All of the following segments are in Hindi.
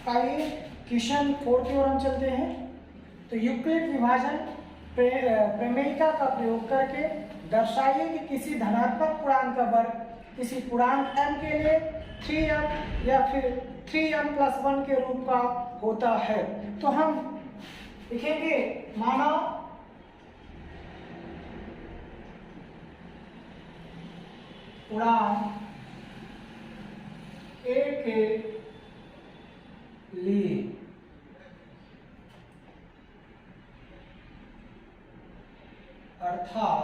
आइए क्वेश्चन 4 की ओर हम चलते हैं। तो यूक्लिड विभाजन प्रमेयिका का प्रयोग करके दर्शाइए कि किसी धनात्मक पूर्णांक का वर्ग किसी पूर्णांक m के लिए 3m या फिर 3m+1 के रूप का होता है। तो हम लिखेंगे, माना पूर्णांक a के लिए अर्थात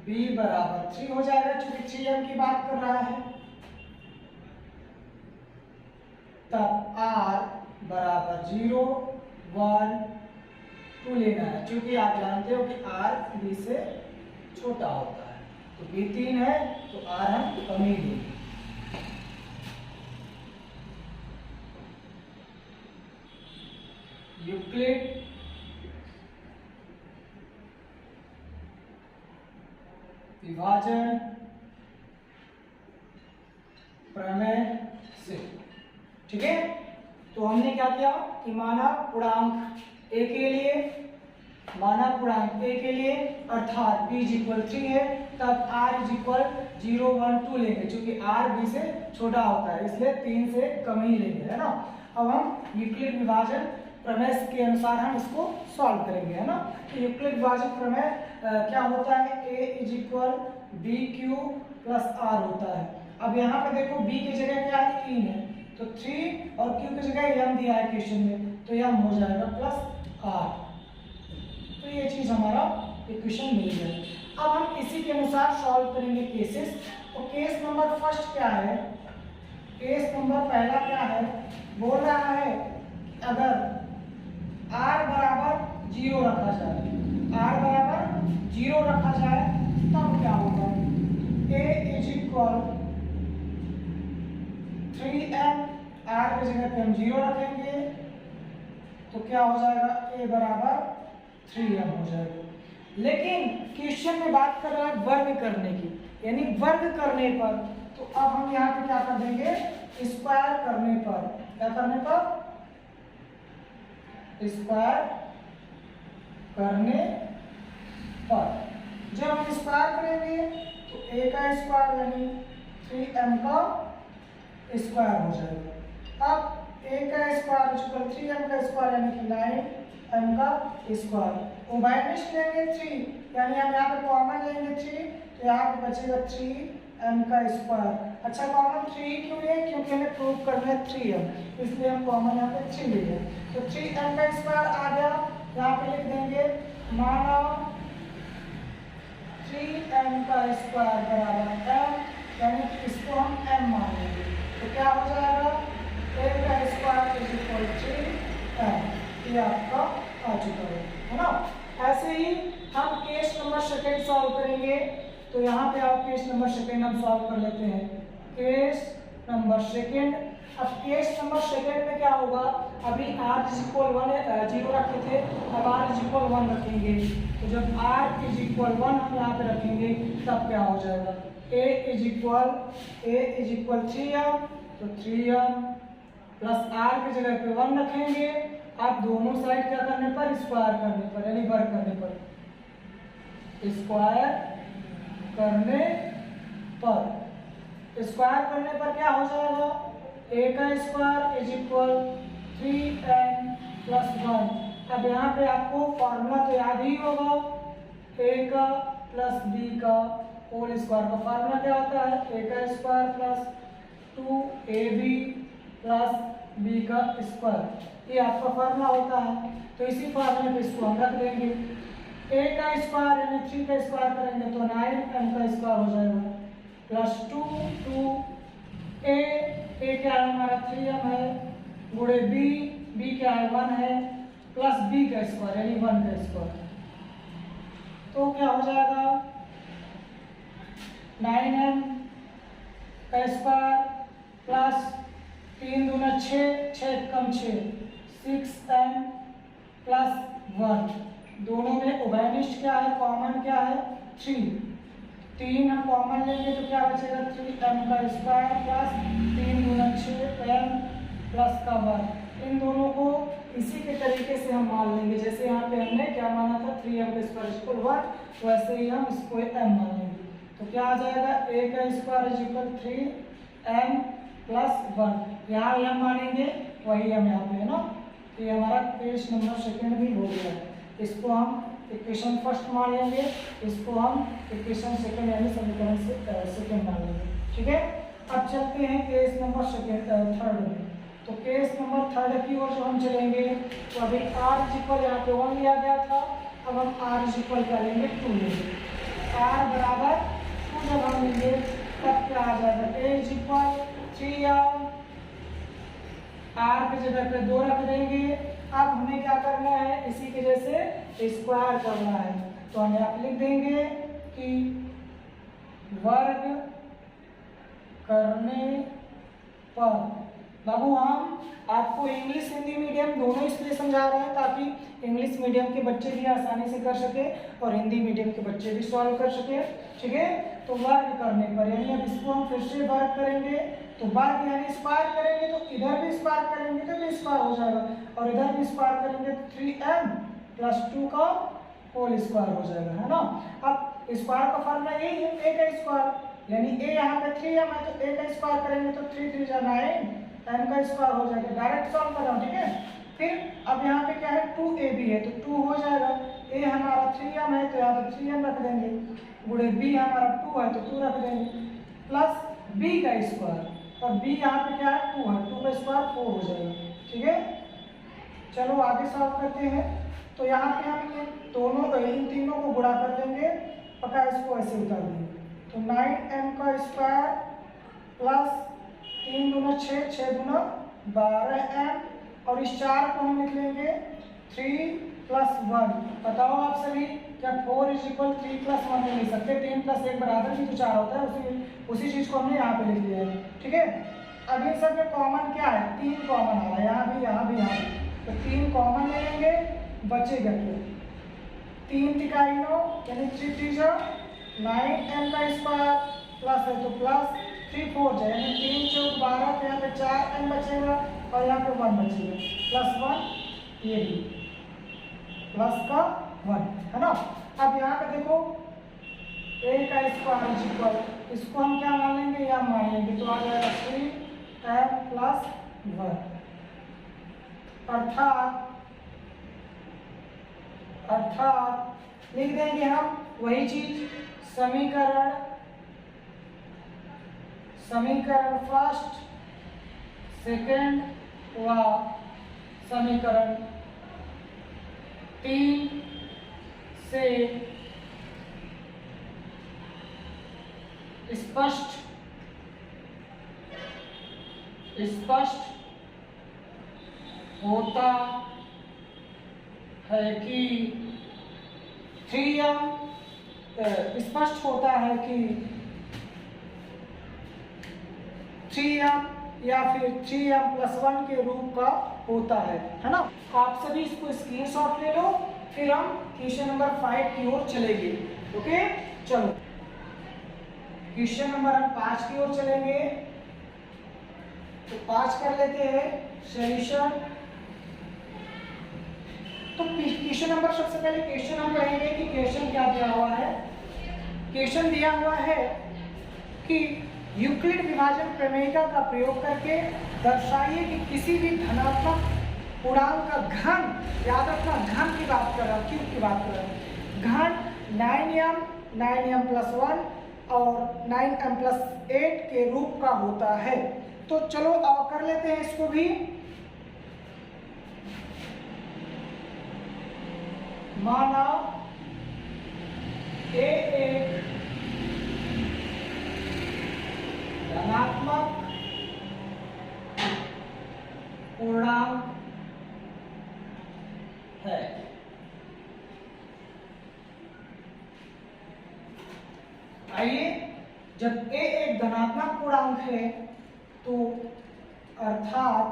b बराबर 3 हो जाएगा, चूंकि 3m की बात कर रहा है। तब r बराबर 0, 1, 2 लेना है, क्योंकि आप जानते हो कि r b से छोटा होता है। तो b 3 है तो r हम कम ही लेंगे। यूक्लिड विभाजन प्रमेय से, ठीक है। तो हमने क्या किया कि माना पूर्णांक a के लिए, अर्थात b = 3 है, तब r = 0, 1, 2 लेंगे, क्योंकि r b से छोटा होता है, इसलिए 3 से कम ही लेंगे, है ना। अब हम यूक्लिड विभाजन प्रमेय के अनुसार हम इसको सॉल्व करेंगे, है ना। तो यूक्लिड विभाजन प्रमेय क्या होता है, a = bq + r होता है। अब यहाँ पे देखो b की जगह क्या है, 3 है, तो 3 और q की जगह m दिया है क्वेश्चन में, तो m हो जाएगा +r। तो ये चीज हमारा इक्वेशन मिल गया। अब हम इसी के अनुसार सॉल्व करेंगे केसेस। तो केस नंबर फर्स्ट क्या है, केस नंबर पहला क्या है, बोल रहा है अगर r बराबर 0 रखा जाए, तब क्या होगा, a = 3m, r की जगह पे हम 0 रखेंगे, तो क्या हो जाएगा, a बराबर 3m हो जाएगा। लेकिन क्वेश्चन में बात कर रहा है वर्ग करने की, यानी वर्ग करने पर, तो अब हम यहाँ पे क्या कर देंगे, स्क्वायर करने पर, क्या करने पर, स्क्वायर करने पर। जब हम स्क्वायर करेंगे तो a का स्क्वायर यानी 3m का स्क्वायर हो जाएगा। अब a का स्क्वायर = 3m का स्क्वायर यानी कि 9m का स्क्वायर। उभयनिष्ठ लेंगे 3, यानी हम यहाँ पे कॉमन लेंगे 3, तो यहाँ पे बचेगा 3m का स्क्वायर। अच्छा, कॉमन 3 क्यों है, क्योंकि हमें प्रूव करना है 3m, इसलिए हम कॉमन यहाँ पे 3 ले लिया। तो 3m का स्क्वायर आ गया, यहाँ पे लिख देंगे, माना 3m का स्क्वायर बराबर m, यानी इसको हम m मान लेंगे, तो क्या हो जाएगा, a का स्क्वायर = 3m। ये आपका आ चुका है ना। ऐसे ही हम केस नंबर सेकंड सॉल्व करेंगे। तो यहाँ पे आप केस नंबर सेकंड हम सॉल्व कर लेते हैं, केस नंबर सेकंड। अब केस नंबर सेकंड में क्या होगा, अभी r = 0 रखे थे, अब r = 1 रखेंगे। तो जब r = 1 हम यहाँ पे रखेंगे, तब क्या हो जाएगा, a = 3m, तो 3m प्लस r की जगह पे 1 रखेंगे। आप दोनों साइड क्या करने पर, स्क्वायर करने पर, यानी वर्ग करने पर, स्क्वायर करने पर, स्क्वायर करने पर क्या हो जाएगा, a का स्क्वायर = 3m+1। अब यहाँ पे आपको फॉर्मूला तो याद ही होगा, a का प्लस b का होल स्क्वायर का फॉर्मूला क्या होता है, a का square plus 2ab plus b का स्क्वायर, ये आपका फार्मूला होता है। तो इसी फार्मूले पे इसको हम रख देंगे, a का स्क्वायर यानी 3 का स्क्वायर करेंगे तो 9m का स्क्वायर हो जाएगा, प्लस 2 a क्या है हमारा 3m है, गुणे b क्या है 1 है, प्लस b का स्क्वायर यानी 1 का स्क्वायर, तो क्या हो जाएगा 9m का स्क्वायर प्लस 3 दूना 6, 6 कम 6, 6m +1। दोनों में उभयनिष्ठ क्या है, कॉमन क्या है 3, 3 हम कॉमन लेंगे तो क्या बचेगा 3m का स्क्वायर प्लस 3 गुना 6m प्लस का वर्ग। इन दोनों को इसी के तरीके से हम मान लेंगे, जैसे यहाँ पे हमने क्या माना था 3m का स्क्वायर इक्वल 1, वैसे ही हम इसको m मान लेंगे। तो क्या आ जाएगा a का स्क्वायर इक्वल 3m प्लस 1। यहाँ हम मानेंगे वही हम यहाँ पे है ना, तो ये हमारा पेज नंबर सेकंड भी हो गया है। इसको हम इक्वेशन फर्स्ट मान लेंगे, इसको हम इक्वेशन सेकंड यानी समीकरण से सेकंड मान लेंगे। ठीक है, अब चलते हैं केस नंबर थर्ड में। तो केस नंबर थर्ड की ओर जो हम चलेंगे, तो अभी r इक्वल यहाँ पे 1 लिया गया था, अब हम r इक्वल क्या लेंगे 2 लेंगे। r बराबर 2 जब हम लेंगे तब क्या आ जाएगा a इक्वल 3m, r की जगह पे 2 रख देंगे। अब हमें क्या करना है, इसी के जैसे स्क्वायर करना है, तो हम यहाँ लिख देंगे कि वर्ग करने पर। बाबू हम आपको इंग्लिश हिंदी मीडियम दोनों इसलिए समझा रहे हैं ताकि इंग्लिश मीडियम के बच्चे भी आसानी से कर सके और हिंदी मीडियम के बच्चे भी सॉल्व कर सके। ठीक है, तो वर्ग करने पर यानी अब इसको हम फिर से वर्ग करेंगे, तो वर्ग यानी स्क्वायर करेंगे तो इधर भी स्क्वायर करेंगे तो भी स्क्वायर हो जाएगा, और इधर भी स्क्वायर करेंगे तो 3m प्लस 2 का होल स्क्वायर हो जाएगा, है ना। अब स्क्वायर का फॉर्मूला यही है, a का स्क्वायर यानी a यहाँ पे 3m है तो a का स्क्वायर करेंगे तो 3 3 जा 9 m का स्क्वायर हो जाएगा। डायरेक्ट सॉल्व कर रहा हूँ, ठीक है। फिर अब यहाँ पे क्या है 2ab है तो 2 हो जाएगा, a हमारा 3m है तो यहाँ पे 3m रख देंगे, गुणे b हमारा 2 है तो 2 रख देंगे, प्लस b का स्क्वायर, और b यहाँ पे क्या है 2 है, 2 का स्क्वायर 4 हो जाएगा। ठीक है, चलो आगे सॉल्व करते हैं। तो यहाँ पे हम इन तीनों को गुणा कर देंगे, पक्का इसको ऐसे उतार देंगे, तो 9m का स्क्वायर प्लस 3 दूना 6, 6 दूना 12m, और इस 4 को हम लिख लेंगे 3 प्लस 1। बताओ आप सभी, क्या 4 इज इक्वल 3 प्लस 1 नहीं लिख सकते? 3 प्लस 1 बराबर भी तो 4 होता है, उसी चीज़ को हमने यहाँ पे लिख लिया है। ठीक है, अब इन सब में कॉमन क्या है, 3 कॉमन आ रहा है, यहाँ भी यहाँ भी यहाँ भी, तो 3 कॉमन ले लेंगे, बचेगा क्या 3 तिकाई 9 यानी 3 3 9m का स्क्वायर प्लस है तो प्लस 3 4 जाए यानी 3 चौक 12, तो यहाँ पे 4m बचेगा और यहाँ पे 1 बचेगा, प्लस 1 ये भी प्लस का 1, है ना। अब यहाँ पे देखो a का स्क्वायर इक्वल, इसको हम क्या मान लेंगे, या मान लेंगे, तो आ जाएगा 3m प्लस 1, अर्थात लिख देंगे हम वही चीज, समीकरण फर्स्ट सेकंड व समीकरण 3 से स्पष्ट होता है कि 3m स्पष्ट होता है कि 3m या फिर 3m प्लस 1 के रूप का होता है ना। आप सभी इसको स्क्रीनशॉट ले लो, फिर हम क्वेश्चन नंबर 5 की ओर चलेंगे। ओके, चलो क्वेश्चन नंबर हम 5 की ओर चलेंगे, तो 5 कर लेते हैं सॉल्यूशन। तो क्वेश्चन नंबर, सबसे पहले क्वेश्चन हम कहेंगे कि क्वेश्चन क्या दिया हुआ है। क्वेश्चन दिया हुआ है कि यूक्लिड विभाजन प्रमेयिका का प्रयोग करके दर्शाइए कि किसी भी धनात्मक पूर्णांक का घन, याद रखना घन की बात कर रहा हूँ, क्यूब की बात कर रहा हूँ, घन 9m प्लस 1 और 9m प्लस 8 के रूप का होता है। तो चलो कर लेते हैं इसको भी। माना एक धनात्मक पूर्णांक है, आइए, जब a एक धनात्मक पूर्णांक है तो अर्थात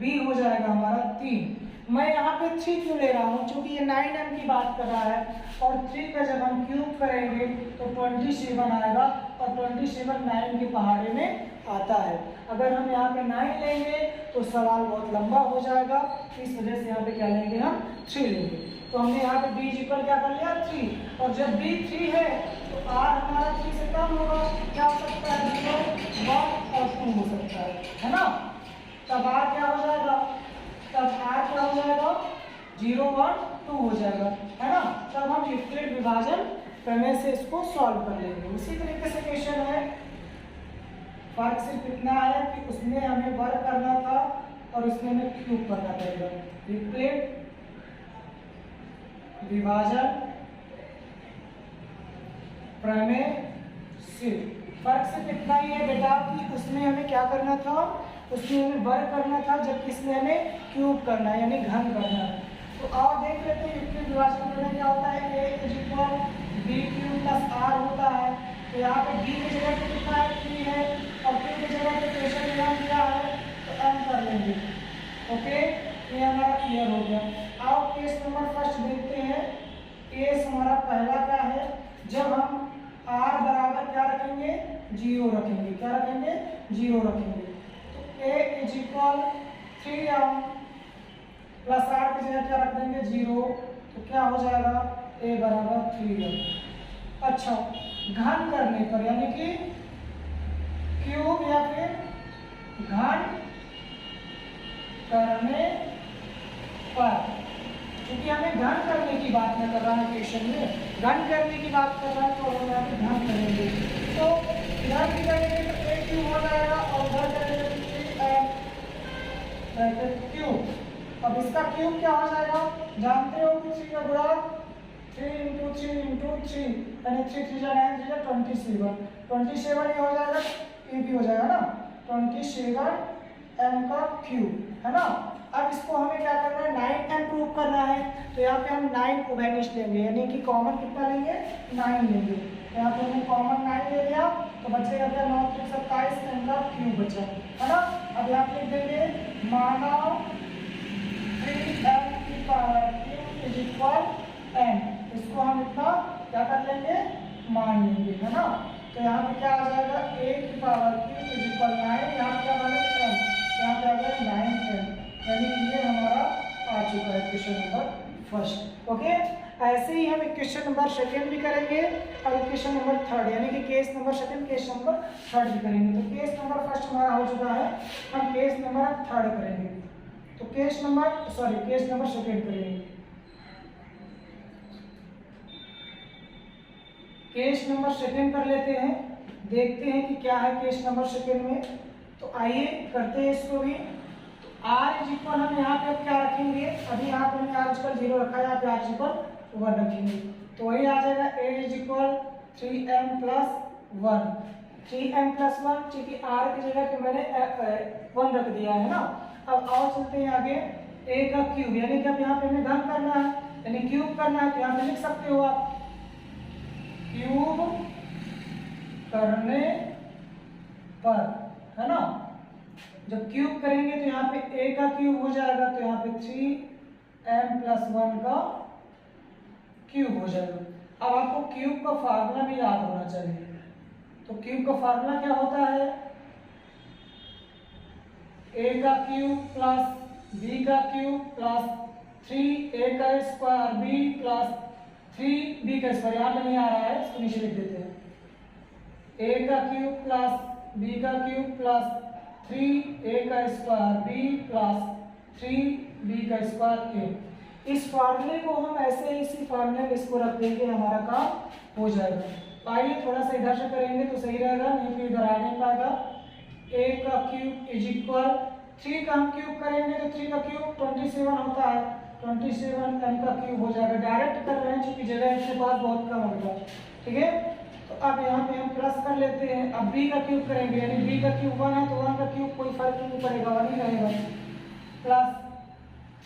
b हो जाएगा हमारा 3। मैं यहाँ पे 3 क्यों ले रहा हूँ, क्योंकि ये 9m की बात कर रहा है और 3 का जब हम क्यूब करेंगे तो 27 आएगा और 27 9 के पहाड़े में आता है। अगर हम यहाँ पे 9 लेंगे तो सवाल बहुत लंबा हो जाएगा, इस वजह से यहाँ पे क्या लेंगे, हम 3 लेंगे। तो हमने यहाँ पे b इक्वल क्या कर लिया 3, और जब b 3 है तो r हमारा 3 से कम होगा, क्या हो सकता है 0, 1 और 2 हो सकता है ना। तब r क्या हो जाएगा, तब r क्या हो जाएगा 0, 1, 2 हो जाएगा, है ना। तब हम यूक्लिड विभाजन प्रमेय से इसको सॉल्व कर लेंगे। उसी तरीके से क्वेश्चन है, फर्क सिर्फ इतना है कि उसमें हमें वर्क करना था और उसमें हमें क्यूब करना पड़ेगा। यूक्लिड विभाजन प्रमेय से फर्क सिर्फ इतना ही है बेटा कि उसमें हमें क्या करना था, उसमें हमें वर्क करना था, जबकि इसमें हमें क्यूब करना है यानी घन करना है। तो आओ देख लेते हैं यूक्लिड विभाजन प्रमेय क्या होता है। a = b³ + r होता है। तो यहाँ पे b की जगह पे कितना है 3 है और q की जगह पे क्वेश्चन में हम क्या है तो m कर लेंगे। ओके, ये हमारा क्लियर हो गया। आओ केस नंबर फर्स्ट देखते हैं। केस हमारा पहला क्या है, जब हम r बराबर क्या रखेंगे 0 रखेंगे, क्या रखेंगे 0 रखेंगे। तो a = 3m प्लस r की जगह क्या रख देंगे 0, तो क्या हो जाएगा a बराबर 3m। अच्छा, घन करने पर यानी कि क्यूब या फिर घन करने पर, क्योंकि हमें घन करने की बात में कर रहा है क्वेश्चन में, घन करने की बात कर रहा है तो हम यहाँ पे घन करेंगे। तो इधर भी करेंगे तो a क्यूब हो जाएगा और उधर करेंगे तो 3m क्यूब। अब इसका क्यूब क्या हो जाएगा, जानते हो कि 3 का गुणा 3 × 3 × 3 यानी 3 3 9 3 27, 27 ये हो जाएगा, ये भी हो जाएगा ना 27m का क्यूब, है ना। अब इसको हमें क्या करना है 9m प्रूव करना है। तो यहाँ पे हम 9 उभयनिष्ठ लेंगे यानी कि कॉमन कितना लेंगे 9 लेंगे। तो यहाँ पे हमने कॉमन 9 ले लिया तो बचेगा क्या 9 × 27 m का क्यूब बचा, है ना। अब यहाँ पे लिख देंगे माना 3m की पावर क्यूब = n, इसको हम इतना क्या कर लेंगे मान लेंगे, है ना। तो यहाँ पे क्या आ जाएगा a की पावर क्यूब = 9, यहाँ पे क्या बनेगा m, यहाँ पे आ जाएगा 9m, यानी कि ये हमारा आ चुका है क्वेश्चन नंबर फर्स्ट। ओके, ऐसे ही हम क्वेश्चन नंबर सेकंड भी करेंगे और क्वेश्चन नंबर थर्ड यानी कि case number second case number third भी करेंगे। तो केस नंबर फर्स्ट हमारा हो चुका है, हम केस नंबर थर्ड करेंगे। तो केस नंबर सेकंड करेंगे। केस नंबर सेकंड कर लेते हैं, देखते हैं कि क्या है केस नंबर सेकंड में। तो आइए करते हैं इसको भी। तो r = हम यहाँ पे क्या रखेंगे, अभी यहाँ पे हमने r = 0 रखा है, यहाँ पे r = 1 रखेंगे। तो वही आ जाएगा a = 3m + 1, 3m + 1, क्योंकि r की जगह पे मैंने 1 रख दिया है ना। अब आओ चलते हैं आगे, a का क्यूब यानी कि अब यहाँ पे हमें घन करना है यानी क्यूब करना है। तो यहाँ पे लिख सकते हो आप क्यूब करने पर, है ना। जब क्यूब करेंगे तो यहाँ पे a का क्यूब हो जाएगा, तो यहाँ पे 3m + 1 का क्यूब हो जाएगा। अब आपको क्यूब का फार्मूला भी याद होना चाहिए। तो क्यूब का फार्मूला क्या होता है, a का क्यूब प्लस b का क्यूब प्लस 3a का स्क्वायर b प्लस 3b का स्क्वायर, यहाँ पे नहीं आ रहा है इसको नीचे लिख देते हैं। a का क्यूब प्लस b का क्यूब प्लस 3a का स्क्वायर b प्लस 3b का स्क्वायर a। इस फार्मूले को हम ऐसे ही इसी फार्मूले में इसको रख देंगे, हमारा काम हो जाएगा। आइए थोड़ा सा इधर से करेंगे तो सही रहेगा, नहीं तो इधर आ नहीं पाएगा। a का क्यूब = 3 का हम क्यूब करेंगे तो 3 का क्यूब 27 होता है, 27m का क्यूब हो जाएगा। डायरेक्ट कर रहे हैं क्योंकि जगह इसके पास बहुत कम होगा, ठीक है। तो अब यहाँ पे हम प्लस कर लेते हैं। अब b का क्यूब करेंगे यानी b का क्यूब 1 है तो 1 का क्यूब कोई फर्क नहीं पड़ेगा, 1 ही रहेगा, प्लस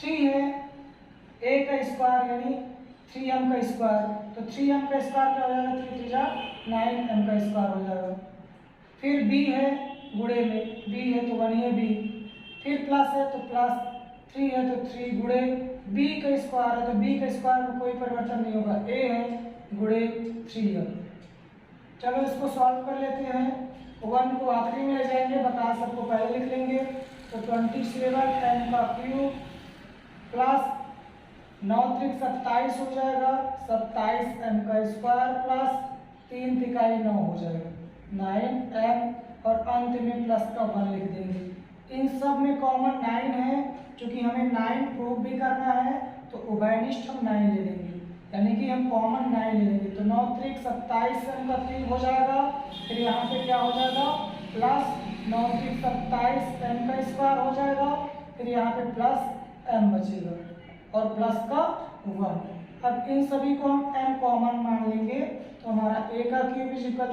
3 है a का स्क्वायर यानी 3m का स्क्वायर, तो 3m का स्क्वायर क्या हो जाएगा 3 × 9m का स्क्वायर हो जाएगा। फिर b है गुणे में, b है तो 1 है b, फिर प्लस है तो प्लस 3 है तो 3 गुणे b का स्क्वायर है तो b का स्क्वायर में कोई परिवर्तन नहीं होगा, a है गुणे 3 है। चलो इसको सॉल्व कर लेते हैं। 1 को आखिरी में ले जाएंगे, बता सबको पहले लिख लेंगे। तो 27 m का क्यूब प्लस 9 त्रिक 27 हो जाएगा, 27 m का स्क्वायर प्लस 3 तिकाई 9 हो जाएगा 9m, और अंत में प्लस का 1 लिख देंगे। इन सब में कॉमन 9 है, क्योंकि हमें 9 प्रूव भी करना है तो उभयनिष्ठ हम 9 ले लेंगे, यानी कि हम कॉमन 9 ले लेंगे। तो 9 त्रिक 27 m का क्यूब हो जाएगा, फिर यहाँ पे क्या हो जाएगा प्लस 9 त्रिक 27 m का स्क्वायर हो जाएगा, फिर यहाँ पे प्लस m बचेगा और प्लस का 1। अब इन सभी को हम m कॉमन मान लेंगे तो हमारा a का cube is equal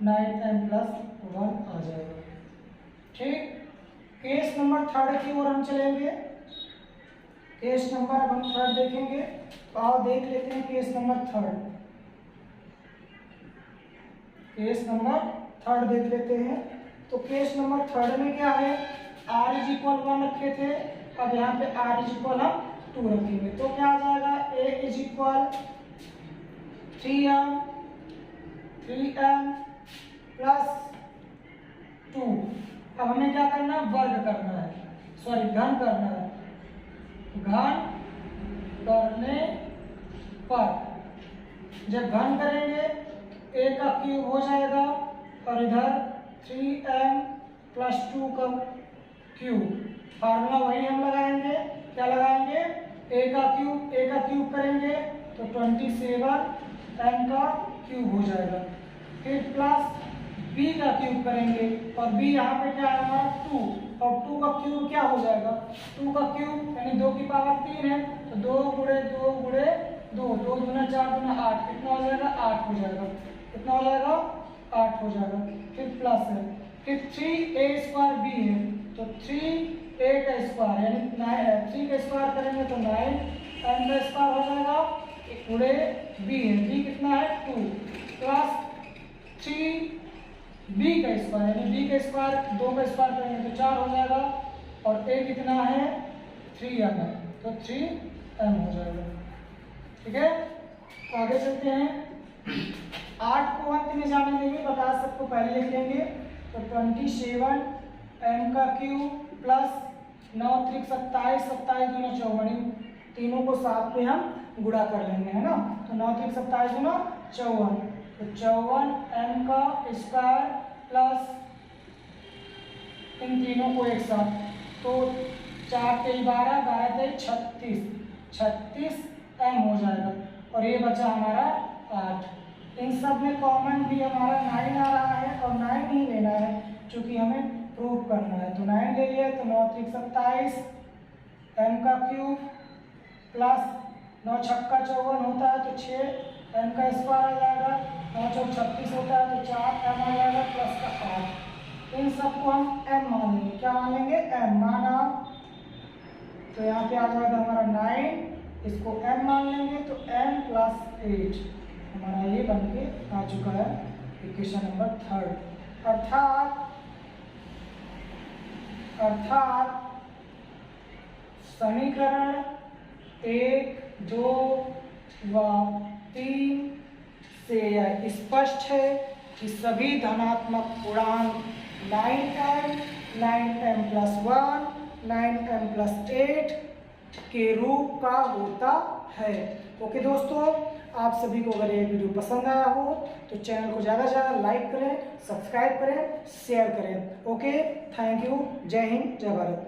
9m plus 1 आ जाएगा। ठीक, केस नंबर 3 की ओर हम चलेंगे। केस नंबर अब हम 3 देखेंगे, तो आओ देख लेते हैं केस नंबर 3। केस नंबर 3 देख लेते हैं। तो केस नंबर 3 में क्या है, r इज इक्वल 1 रखे थे, अब यहाँ पे r इज इक्वल हम 2 रखेंगे। तो क्या आ जाएगा, a is equal 3m plus 2। अब हमें क्या करना है, वर्ग करना है, सॉरी घन करना है। घन करने पर जब घन करेंगे a का क्यूब हो जाएगा और इधर 3m प्लस 2 का क्यूब। फार्मूला वही हम लगाएंगे, क्या लगाएंगे, a का क्यूब करेंगे तो 27m का क्यूब हो जाएगा, फिर प्लस b का क्यूब करेंगे और b यहाँ पे क्या है हमारा 2, और 2 का क्यूब क्या हो जाएगा, 2 का क्यूब यानी 2 की पावर 3 है तो 2 गुणे 2 गुणे 2, 2 दूना 4 दूना 8, कितना हो जाएगा 8 हो जाएगा, कितना हो जाएगा 8 हो जाएगा। फिर प्लस है, फिर 3a स्क्वायर b है तो 3a का स्क्वायर यानी 3 का स्क्वायर करेंगे तो 9m का स्क्वायर हो जाएगा गुणे b है, b कितना है 2 प्लस 3b का स्क्वायर यानी b का स्क्वायर 2 का स्क्वायर करेंगे तो 4 हो जाएगा, और a कितना है 3m है तो 3m हो जाएगा। ठीक है, आगे चलते हैं। 8 को अंत में जाने देंगे, बता सबको पहले लिख लेंगे। तो 27m का क्यूब प्लस 9 त्रिक 27, 27 दूना 54, तीनों को साथ में हम गुणा कर लेंगे, है ना। तो 9 त्रिक 27 दूना 54, तो 54m का स्क्वायर प्लस इन तीनों को एक साथ, तो 4 के 12, 12 के 36, 36m हो जाएगा, और ये बचा हमारा 8। इन सब में कॉमन भी हमारा 9 आ रहा है और 9 ही लेना है क्योंकि हमें प्रूव करना है, तो 9 ले लिया। तो 9 त्रिक 27 m का क्यूब प्लस 9 छक्का 54 होता है तो 6m का स्क्वायर आ जाएगा, 9 चौक 36 होता है तो 4m आ जाएगा प्लस का 8। इन सबको हम m मान लेंगे, क्या मान लेंगे m माना, तो यहाँ पे आ जाएगा हमारा 9, इसको m मान लेंगे तो m प्लस 8 हमारा ये बन के आ चुका है इक्वेशन नंबर 3। अर्थात समीकरण 1, 2 व 3 से यह स्पष्ट है कि सभी धनात्मक पूर्णांक 9m, 9m plus 1, 9m plus 8 के रूप का होता है। ओके दोस्तों, आप सभी को अगर ये वीडियो पसंद आया हो तो चैनल को ज़्यादा से ज़्यादा लाइक करें, सब्सक्राइब करें, शेयर करें। ओके, थैंक यू, जय हिंद, जय भारत।